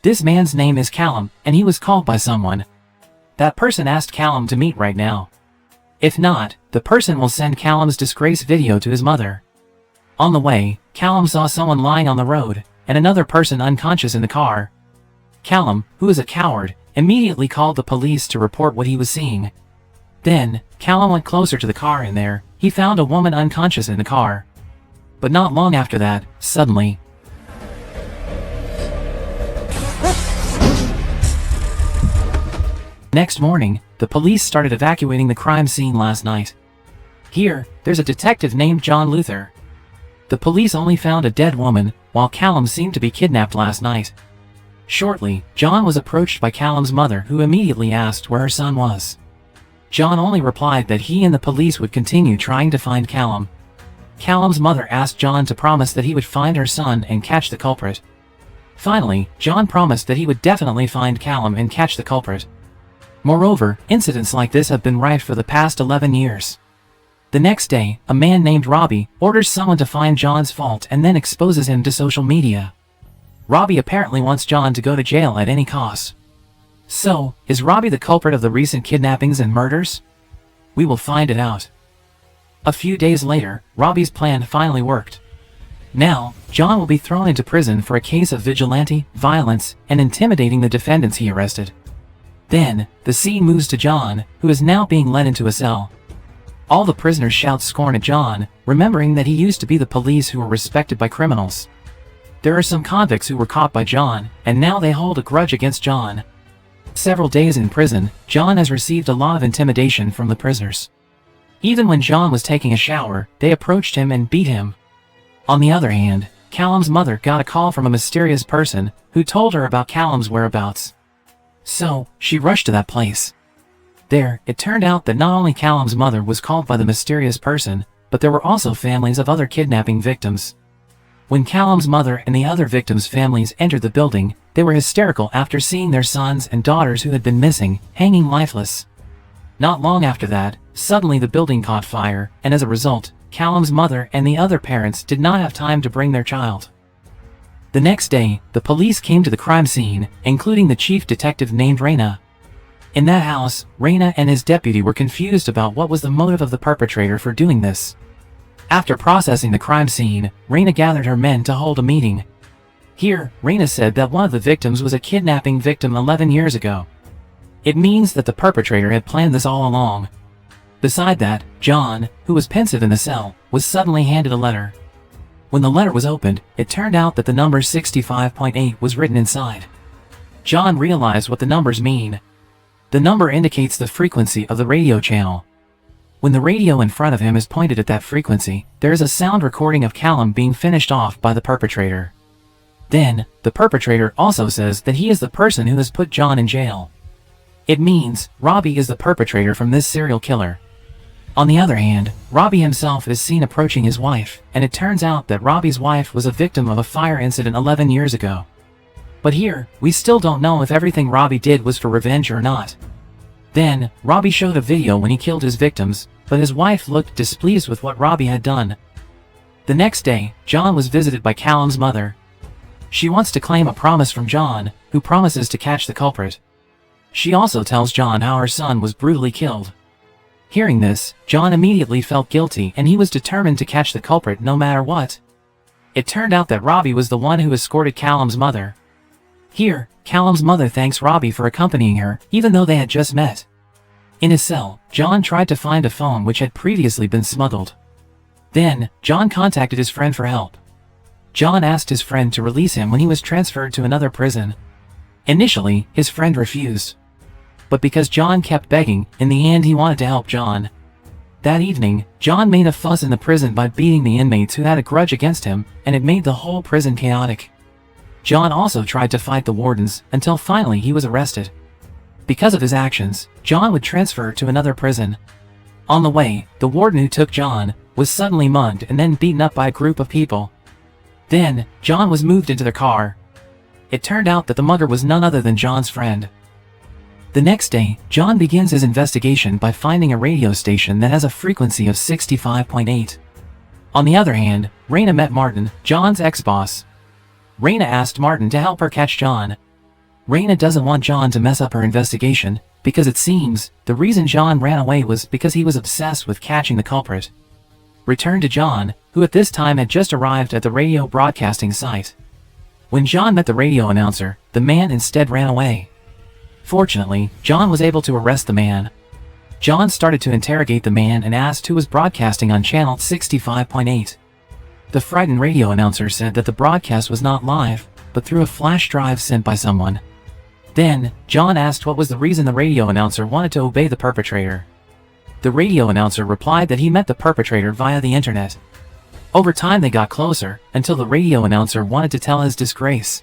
This man's name is Callum, and he was called by someone. That person asked Callum to meet right now. If not, the person will send Callum's disgrace video to his mother. On the way, Callum saw someone lying on the road, and another person unconscious in the car. Callum, who is a coward, immediately called the police to report what he was seeing. Then, Callum went closer to the car and there, he found a woman unconscious in the car. But not long after that, suddenly, next morning, the police started evacuating the crime scene last night. Here, there's a detective named John Luther. The police only found a dead woman, while Callum seemed to be kidnapped last night. Shortly, John was approached by Callum's mother, who immediately asked where her son was. John only replied that he and the police would continue trying to find Callum. Callum's mother asked John to promise that he would find her son and catch the culprit. Finally, John promised that he would definitely find Callum and catch the culprit. Moreover, incidents like this have been rife for the past 11 years. The next day, a man named Robbie orders someone to find John's fault and then exposes him to social media. Robbie apparently wants John to go to jail at any cost. So, is Robbie the culprit of the recent kidnappings and murders? We will find it out. A few days later, Robbie's plan finally worked. Now, John will be thrown into prison for a case of vigilante, violence, and intimidating the defendants he arrested. Then, the scene moves to John, who is now being led into a cell. All the prisoners shout scorn at John, remembering that he used to be the police who were respected by criminals. There are some convicts who were caught by John, and now they hold a grudge against John. Several days in prison, John has received a lot of intimidation from the prisoners. Even when John was taking a shower, they approached him and beat him. On the other hand, Callum's mother got a call from a mysterious person who told her about Callum's whereabouts. So, she rushed to that place. There, it turned out that not only Callum's mother was called by the mysterious person, but there were also families of other kidnapping victims. When Callum's mother and the other victims' families entered the building, they were hysterical after seeing their sons and daughters who had been missing, hanging lifeless. Not long after that, suddenly the building caught fire, and as a result, Callum's mother and the other parents did not have time to bring their child. The next day, the police came to the crime scene, including the chief detective named Raina. In that house, Raina and his deputy were confused about what was the motive of the perpetrator for doing this. After processing the crime scene, Raina gathered her men to hold a meeting. Here, Raina said that one of the victims was a kidnapping victim 11 years ago. It means that the perpetrator had planned this all along. Beside that, John, who was pensive in the cell, was suddenly handed a letter. When the letter was opened, it turned out that the number 65.8 was written inside. John realized what the numbers mean. The number indicates the frequency of the radio channel. When the radio in front of him is pointed at that frequency, there is a sound recording of Callum being finished off by the perpetrator. Then, the perpetrator also says that he is the person who has put John in jail. It means Robbie is the perpetrator from this serial killer. On the other hand, Robbie himself is seen approaching his wife, and it turns out that Robbie's wife was a victim of a fire incident 11 years ago. But here, we still don't know if everything Robbie did was for revenge or not. Then, Robbie showed a video when he killed his victims, but his wife looked displeased with what Robbie had done. The next day, John was visited by Callum's mother. She wants to claim a promise from John, who promises to catch the culprit. She also tells John how her son was brutally killed. Hearing this, John immediately felt guilty and he was determined to catch the culprit no matter what. It turned out that Robbie was the one who escorted Callum's mother. Here, Callum's mother thanks Robbie for accompanying her, even though they had just met. In his cell, John tried to find a phone which had previously been smuggled. Then, John contacted his friend for help. John asked his friend to release him when he was transferred to another prison. Initially, his friend refused. But because John kept begging, in the end he wanted to help John. That evening, John made a fuss in the prison by beating the inmates who had a grudge against him, and it made the whole prison chaotic. John also tried to fight the wardens, until finally he was arrested. Because of his actions, John would transfer to another prison. On the way, the warden who took John was suddenly mugged and then beaten up by a group of people. Then, John was moved into their car. It turned out that the mugger was none other than John's friend. The next day, John begins his investigation by finding a radio station that has a frequency of 65.8. On the other hand, Raina met Martin, John's ex-boss. Raina asked Martin to help her catch John. Raina doesn't want John to mess up her investigation, because it seems the reason John ran away was because he was obsessed with catching the culprit. Return to John, who at this time had just arrived at the radio broadcasting site. When John met the radio announcer, the man instead ran away. Fortunately, John was able to arrest the man. John started to interrogate the man and asked who was broadcasting on channel 65.8. The frightened radio announcer said that the broadcast was not live, but through a flash drive sent by someone. Then, John asked what was the reason the radio announcer wanted to obey the perpetrator. The radio announcer replied that he met the perpetrator via the internet. Over time they got closer, until the radio announcer wanted to tell his disgrace.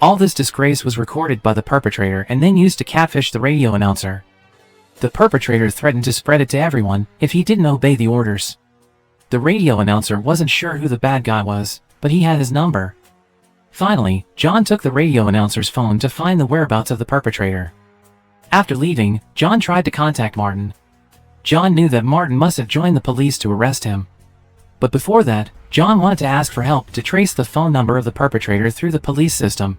All this disgrace was recorded by the perpetrator and then used to catfish the radio announcer. The perpetrator threatened to spread it to everyone if he didn't obey the orders. The radio announcer wasn't sure who the bad guy was, but he had his number. Finally, John took the radio announcer's phone to find the whereabouts of the perpetrator. After leaving, John tried to contact Martin. John knew that Martin must have joined the police to arrest him. But before that, John wanted to ask for help to trace the phone number of the perpetrator through the police system.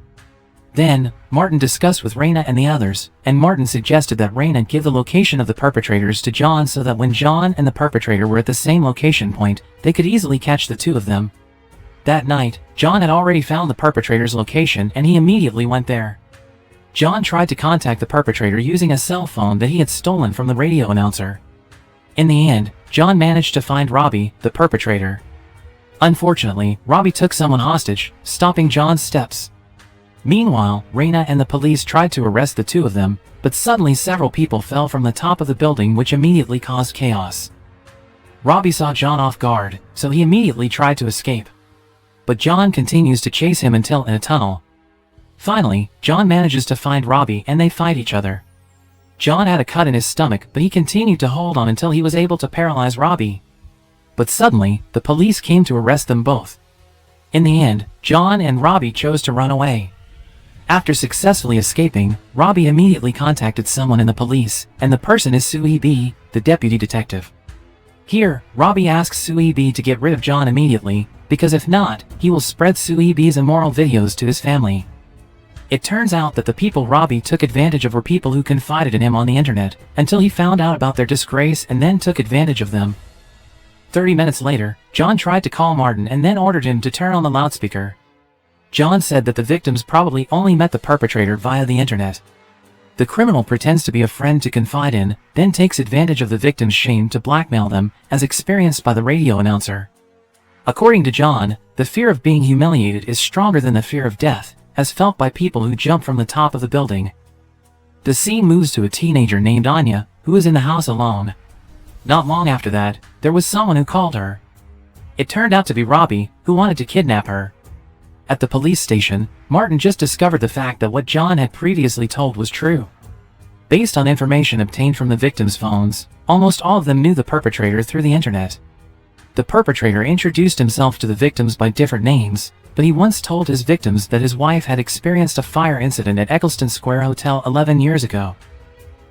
Then, Martin discussed with Raina and the others, and Martin suggested that Raina give the location of the perpetrators to John so that when John and the perpetrator were at the same location point, they could easily catch the two of them. That night, John had already found the perpetrator's location and he immediately went there. John tried to contact the perpetrator using a cell phone that he had stolen from the radio announcer. In the end, John managed to find Robbie, the perpetrator. Unfortunately, Robbie took someone hostage, stopping John's steps. Meanwhile, Raina and the police tried to arrest the two of them, but suddenly several people fell from the top of the building, which immediately caused chaos. Robbie saw John off guard, so he immediately tried to escape. But John continues to chase him until in a tunnel. Finally, John manages to find Robbie and they fight each other. John had a cut in his stomach, but he continued to hold on until he was able to paralyze Robbie. But suddenly, the police came to arrest them both. In the end, John and Robbie chose to run away. After successfully escaping, Robbie immediately contacted someone in the police, and the person is Sui B, the deputy detective. Here, Robbie asks Sui B to get rid of John immediately, because if not, he will spread Sui B's immoral videos to his family. It turns out that the people Robbie took advantage of were people who confided in him on the internet, until he found out about their disgrace and then took advantage of them. 30 minutes later, John tried to call Martin and then ordered him to turn on the loudspeaker. John said that the victims probably only met the perpetrator via the internet. The criminal pretends to be a friend to confide in, then takes advantage of the victim's shame to blackmail them, as experienced by the radio announcer. According to John, the fear of being humiliated is stronger than the fear of death, as felt by people who jump from the top of the building. The scene moves to a teenager named Anya, who is in the house alone. Not long after that, there was someone who called her. It turned out to be Robbie, who wanted to kidnap her. At the police station, Martin just discovered the fact that what John had previously told was true. Based on information obtained from the victims' phones, almost all of them knew the perpetrator through the internet. The perpetrator introduced himself to the victims by different names, but he once told his victims that his wife had experienced a fire incident at Eccleston Square Hotel 11 years ago.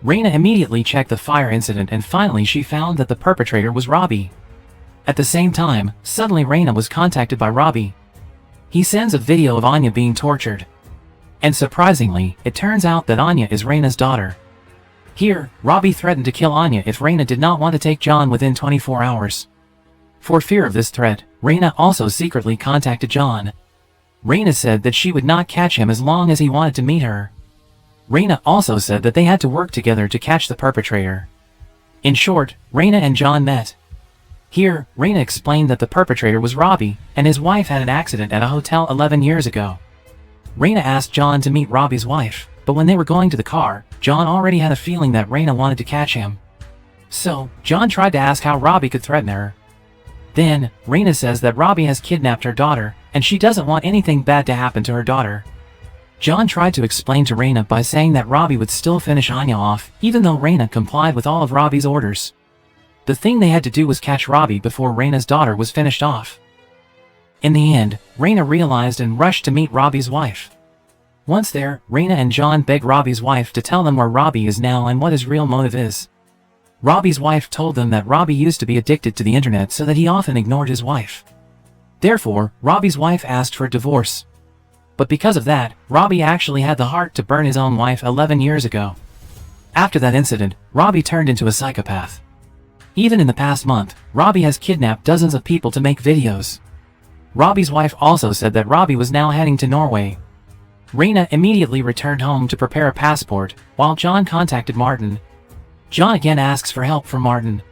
Raina immediately checked the fire incident and finally she found that the perpetrator was Robbie. At the same time, suddenly Raina was contacted by Robbie. He sends a video of Anya being tortured. And surprisingly, it turns out that Anya is Raina's daughter. Here, Robbie threatened to kill Anya if Raina did not want to take John within 24 hours. For fear of this threat, Raina also secretly contacted John. Raina said that she would not catch him as long as he wanted to meet her. Raina also said that they had to work together to catch the perpetrator. In short, Raina and John met. Here, Raina explained that the perpetrator was Robbie, and his wife had an accident at a hotel 11 years ago. Raina asked John to meet Robbie's wife, but when they were going to the car, John already had a feeling that Raina wanted to catch him. So, John tried to ask how Robbie could threaten her. Then, Raina says that Robbie has kidnapped her daughter, and she doesn't want anything bad to happen to her daughter. John tried to explain to Raina by saying that Robbie would still finish Anya off, even though Raina complied with all of Robbie's orders. The thing they had to do was catch Robbie before Raina's daughter was finished off. In the end, Raina realized and rushed to meet Robbie's wife. Once there, Raina and John begged Robbie's wife to tell them where Robbie is now and what his real motive is. Robbie's wife told them that Robbie used to be addicted to the internet so that he often ignored his wife. Therefore, Robbie's wife asked for a divorce. But because of that, Robbie actually had the heart to burn his own wife 11 years ago. After that incident, Robbie turned into a psychopath. Even in the past month, Robbie has kidnapped dozens of people to make videos. Robbie's wife also said that Robbie was now heading to Norway. Raina immediately returned home to prepare a passport, while John contacted Martin. John again asks for help from Martin.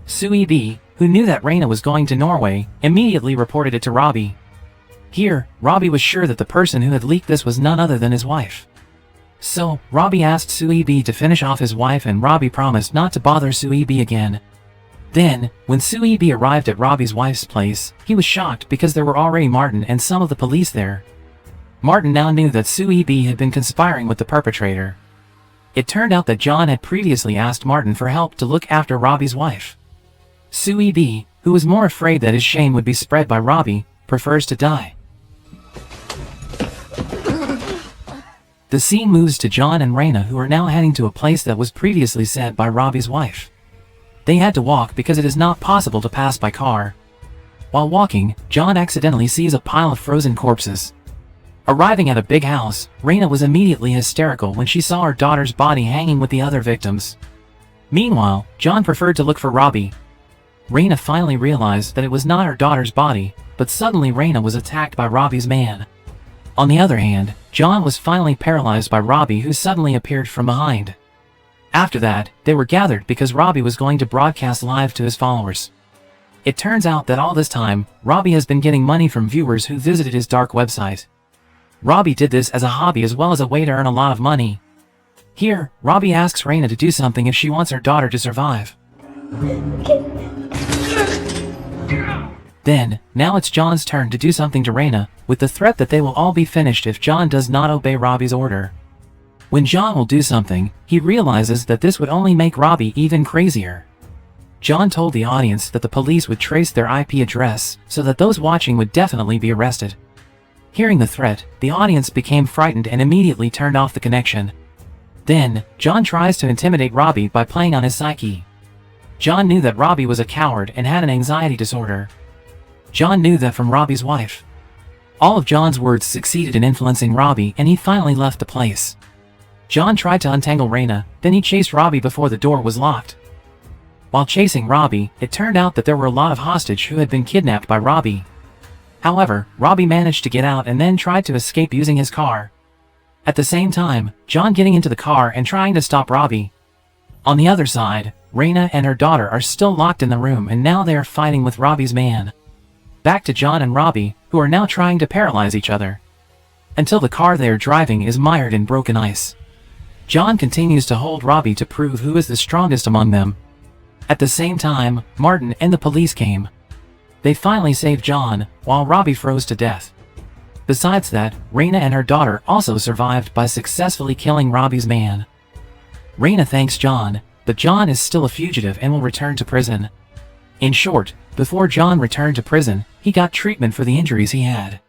Sui B, who knew that Raina was going to Norway, immediately reported it to Robbie. Here, Robbie was sure that the person who had leaked this was none other than his wife. So, Robbie asked Sui B to finish off his wife, and Robbie promised not to bother Sui B again. Then, when Sui B arrived at Robbie's wife's place, he was shocked because there were already Martin and some of the police there. Martin now knew that Sui B had been conspiring with the perpetrator. It turned out that John had previously asked Martin for help to look after Robbie's wife. Sui B, who was more afraid that his shame would be spread by Robbie, prefers to die. The scene moves to John and Raina, who are now heading to a place that was previously said by Robbie's wife. They had to walk because it is not possible to pass by car. While walking, John accidentally sees a pile of frozen corpses. Arriving at a big house, Raina was immediately hysterical when she saw her daughter's body hanging with the other victims. Meanwhile, John preferred to look for Robbie. Raina finally realized that it was not her daughter's body, but suddenly Raina was attacked by Robbie's man. On the other hand, John was finally paralyzed by Robbie, who suddenly appeared from behind. After that, they were gathered because Robbie was going to broadcast live to his followers. It turns out that all this time, Robbie has been getting money from viewers who visited his dark website. Robbie did this as a hobby as well as a way to earn a lot of money. Here, Robbie asks Raina to do something if she wants her daughter to survive. Then, now it's John's turn to do something to Raina, with the threat that they will all be finished if John does not obey Robbie's order. When John will do something, he realizes that this would only make Robbie even crazier. John told the audience that the police would trace their IP address, so that those watching would definitely be arrested. Hearing the threat, the audience became frightened and immediately turned off the connection. Then, John tries to intimidate Robbie by playing on his psyche. John knew that Robbie was a coward and had an anxiety disorder. John knew that from Robbie's wife. All of John's words succeeded in influencing Robbie, and he finally left the place. John tried to untangle Raina, then he chased Robbie before the door was locked. While chasing Robbie, it turned out that there were a lot of hostages who had been kidnapped by Robbie. However, Robbie managed to get out and then tried to escape using his car. At the same time, John getting into the car and trying to stop Robbie. On the other side, Raina and her daughter are still locked in the room, and now they are fighting with Robbie's man. Back to John and Robbie, who are now trying to paralyze each other. Until the car they are driving is mired in broken ice. John continues to hold Robbie to prove who is the strongest among them. At the same time, Martin and the police came. They finally saved John, while Robbie froze to death. Besides that, Raina and her daughter also survived by successfully killing Robbie's man. Raina thanks John, but John is still a fugitive and will return to prison. In short, before John returned to prison, he got treatment for the injuries he had.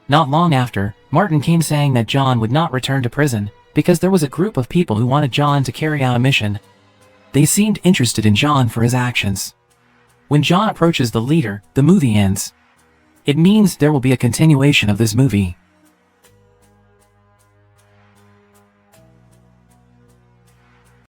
Not long after, Martin came saying that John would not return to prison, because there was a group of people who wanted John to carry out a mission. They seemed interested in John for his actions. When John approaches the leader, the movie ends. It means there will be a continuation of this movie.